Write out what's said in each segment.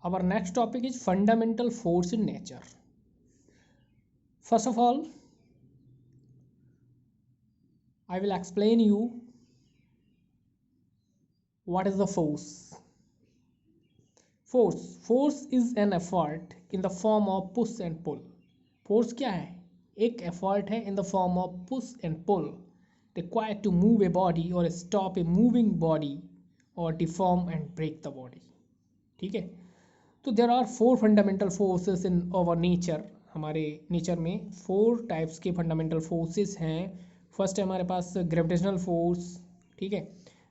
Our next topic is fundamental force in nature. First of all, I will explain you what is the force. Force is an effort in the form of push and pull. Force क्या है? एक effort है in the form of push and pull required to move a body or stop a moving body or deform and break the body. ठीक है, तो there are four fundamental forces in our nature. हमारे nature में four types के fundamental forces हैं. First है हमारे पास ग्रेविटेशनल फोर्स, ठीक है,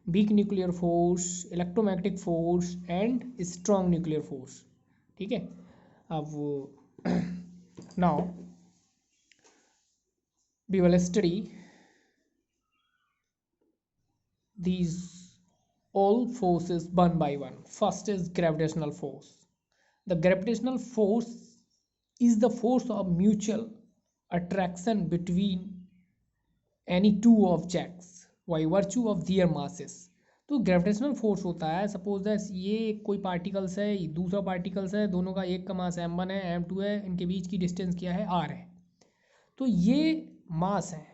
weak nuclear force, electromagnetic force and strong nuclear force. ठीक है, अब now we will study these all forces one by one. First is gravitational force. The gravitational force is the force of mutual attraction between any two objects by virtue of their masses. तो gravitational force होता है, suppose that ये कोई particles है, दूसरा particles है, दोनों का एक का मास m1 है, m2 है, इनके बीच की डिस्टेंस क्या है, r है. तो ये मास है,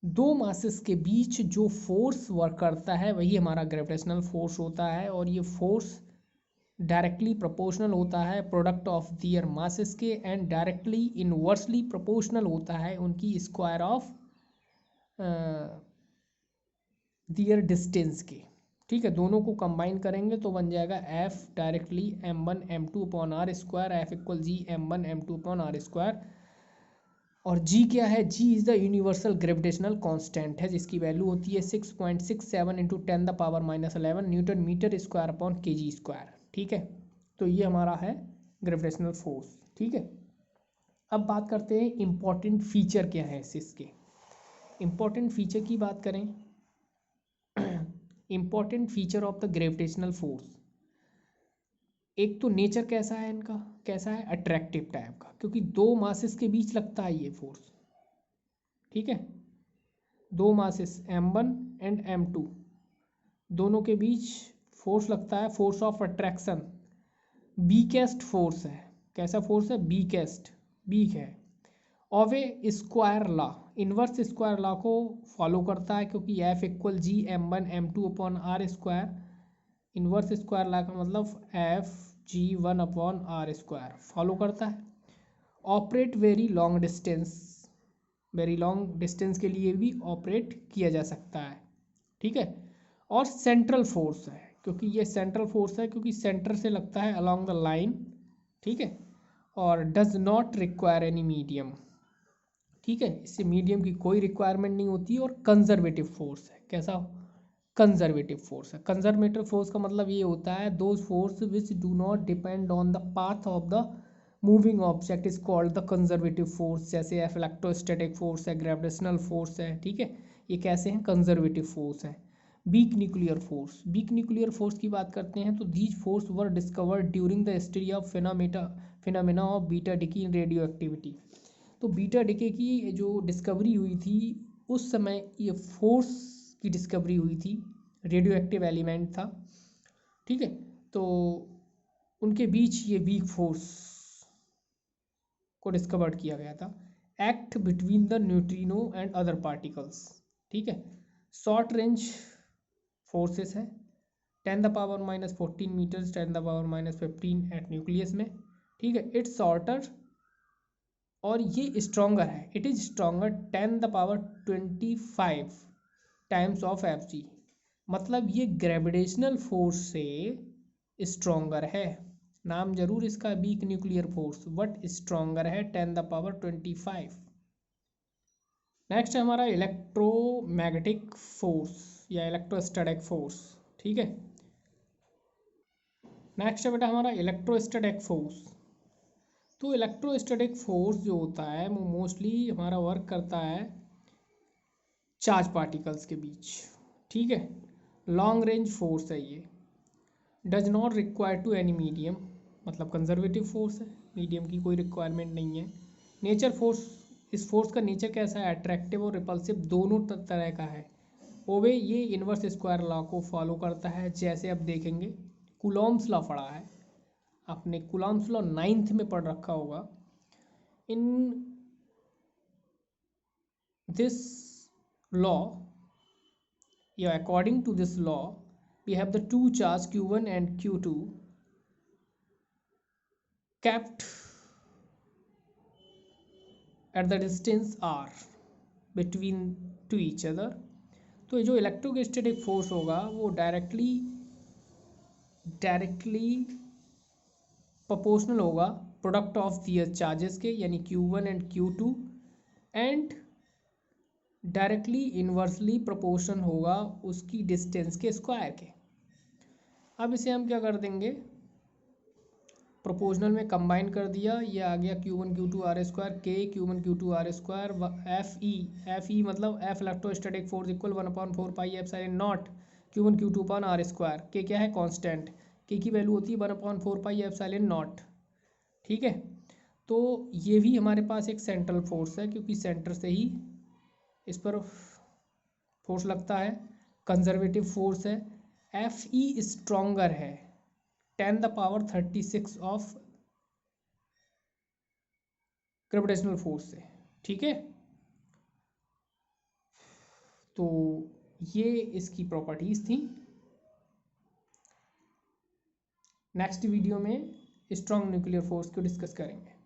दो मासेस के बीच जो फोर्स वर्क करता है वही हमारा ग्रेविटेशनल फोर्स होता है. और ये फोर्स डायरेक्टली प्रोपोर्शनल होता है प्रोडक्ट ऑफ दियर मासेस के एंड डायरेक्टली इनवर्सली प्रोपोर्शनल होता है उनकी स्क्वायर ऑफ दियर डिस्टेंस के. ठीक है, दोनों को कंबाइन करेंगे तो बन जाएगा F directly m1 m2 upon R square, F equal G m1 m2 upon R square. और G क्या है? G is the universal gravitational constant है जिसकी वैल्यू होती है 6.67 into 10⁻11 newton metre square upon kg square. ठीक है, तो ये हमारा है ग्रेविटेशनल फोर्स. ठीक है, अब बात करते हैं इम्पॉर्टेंट फीचर क्या है इसके. इम्पॉर्टेंट फीचर की बात करें, important feature of the gravitational force, एक तो नेचर कैसा है इनका, कैसा है, अट्रैक्टिव टाइप का, क्योंकि दो मासेस के बीच लगता है ये फोर्स. ठीक है, दो मासेस m1 एंड m2 दोनों के बीच फोर्स लगता है, force of attraction. Weakest force है. कैसा फोर्स है? वीकेस्ट, वीक है. Of a square law, inverse square law को फॉलो करता है क्योंकि F equal G m1 m2 upon R square. Inverse square law का मतलब F g1 upon R square follow करता है. Operate very long distance, very long distance के लिए भी ऑपरेट किया जा सकता है. ठीक है, और सेंट्रल फोर्स है क्योंकि ये सेंट्रल फोर्स है क्योंकि सेंटर से लगता है अलॉन्ग द लाइन. ठीक है, और does not require any medium. ठीक है, इससे मीडियम की कोई रिक्वायरमेंट नहीं होती. और कंजर्वेटिव फोर्स है. कैसा? कंजर्वेटिव फोर्स है. कंजर्वेटिव फोर्स का मतलब ये होता है those force which do not depend on the path of the moving object is called the conservative force. जैसे इलेक्ट्रोस्टैटिक फोर्स है, ग्रेविटेशनल फोर्स है. ठीक है, ये कैसे हैं? कंजर्वेटिव फोर्स है. Weak nuclear force, weak nuclear force की बात करते हैं तो these force were discovered during the study of phenomena of beta dickey in radio activity. तो बीटा डिके की जो डिस्कवरी हुई थी उस समय ये फोर्स की डिस्कवरी हुई थी, रेडियो एक्टिव एलिमेंट था. ठीक है, तो उनके बीच ये वीक फोर्स को डिस्कवर्ड किया गया था. Act between the neutrino and other particles. ठीक है, शॉर्ट रेंज फोर्सेस है, 10⁻⁻14 मीटर्स, 10⁻⁻15 एट न्यूक्लियस में. ठीक है, इट्स शॉर्टर और ये स्ट्रॉन्गर है, it is stronger 10⁻25 times of Fg. मतलब ये ग्रेविटेशनल फोर्स से स्ट्रॉन्गर है. नाम जरूर इसका week nuclear force, but stronger है 10⁻25. नेक्स्ट है हमारा इलेक्ट्रोमैग्नेटिक फोर्स या इलेक्ट्रोस्टैटिक फोर्स. ठीक है, नेक्स्ट है बेटा हमारा इलेक्ट्रोस्टैटिक फोर्स. तो इलेक्ट्रोस्टैटिक फोर्स जो होता है वो मोस्टली हमारा वर्क करता है चार्ज पार्टिकल्स के बीच. ठीक है, लॉन्ग रेंज फोर्स है ये, does not require to any medium, मतलब कंजर्वेटिव फोर्स है, मीडियम की कोई रिक्वायरमेंट नहीं है. नेचर फोर्स, इस फोर्स का नेचर कैसा है? अट्रैक्टिव और रिपल्सिव दोनों तरह का है. ओवे ये इनवर्स स्क्वायर लॉ को फॉलो करता है। जैसे अब देखेंगे कूलॉम्स लॉ पढ़ा है आपने, कूलॉम्स लॉ 9th में पढ़ रखा होगा। इन दिस लॉ या according to this law we have the two charge q1 and q2 kept at the distance r between to each other। तो ये जो इलेक्ट्रोस्टैटिक फोर्स होगा वो डायरेक्टली प्रोपोर्शनल होगा प्रोडक्ट ऑफ दियर चार्जेस के, यानी q1 and q2, and directly inversely proportion होगा उसकी डिस्टेंस के स्क्वायर के। अब इसे हम क्या कर देंगे, प्रोपोर्शनल में कंबाइन कर दिया, ये आ गया q1 q2 आर स्क्वायर के q1 q2 are square F E मतलब F electrostatic force equal 1/4 pi epsilon naught q1 q2 upon R square. के क्या है, कांस्टेंट, के की वैल्यू होती है 1/4 पाई एप्सिलॉन नॉट। ठीक है, तो ये भी हमारे पास एक सेंट्रल फोर्स है क्योंकि सेंटर से ही इस पर फोर्स लगता है, कंजर्वेटिव फोर्स है। एफ ई स्ट्रॉन्गर है 10⁻36 ऑफ ग्रेविटेशनल फोर्स से। ठीक है, तो ये इसकी प्रॉपर्टीज थी। नेक्स्ट वीडियो में स्ट्रॉन्ग न्यूक्लियर फोर्स को डिस्कस करेंगे।